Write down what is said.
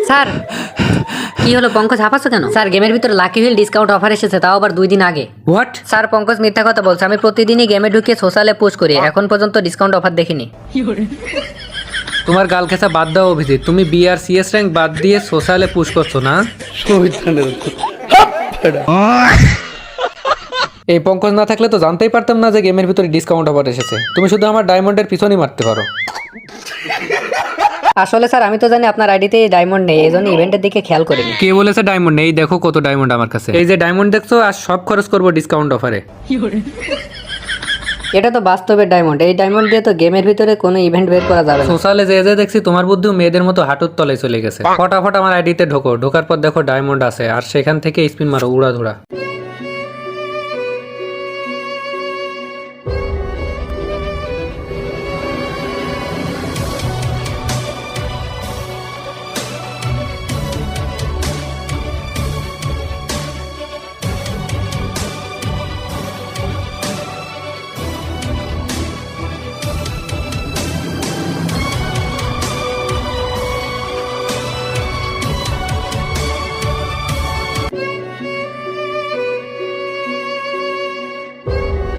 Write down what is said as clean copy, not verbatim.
Sir কি হলো পঙ্কজ হাঁপাচ্ছ কেন? স্যার গেমের ভিতরে লাকি হুইল ডিসকাউন্ট অফার এসেছে, তাও আবার 2 দিন আগে। হোয়াট? স্যার পঙ্কজ মিথ্যা কথা বলছে, আমি প্রতিদিনই গেমে ঢুকে সোশ্যালে পোস্ট করি, এখন পর্যন্ত ডিসকাউন্ট অফার দেখিনি। তোমার গাল খেসা বাদ দাও অভিজিৎ, তুমি BRCS র্যাঙ্ক বাদ দিয়ে সোশ্যালে পুশ করছো না? এই পঙ্কজ না থাকলে তো জানতেই পারতাম না যে গেমের ভিতরে ডিসকাউন্ট অফার এসেছে। তুমি শুধু আমার ডায়মন্ডের পিছনেই মারতে পারো। আসলে স্যার আমি তো জানি আপনার আইডিতে ডায়মন্ড নেই, এই জন্য ইভেন্টের দিকে খেয়াল করিনি। কে বলেছে ডায়মন্ড নেই? দেখো কত ডায়মন্ড আমার কাছে। এই যে ডায়মন্ড দেখছো, আর সব খরচ করবো ডিসকাউন্ট অফারে। এটা তো বাস্তবের ডায়মন্ড, এই ডায়মন্ড দিয়ে তো গেমের ভিতরে কোনো ইভেন্ট বের করা যাবে না। সোশ্যালে যে যে দেখছি তোমার বুদ্ধিও মেয়েদের মতো হাঁটুর তলায় চলে গেছে। ফটাফট আমার আইডিতে ঢোকো, ঢোকার পর দেখো ডায়মন্ড আছে, আর সেখান থেকে স্পিন মারো উড়াধুরা।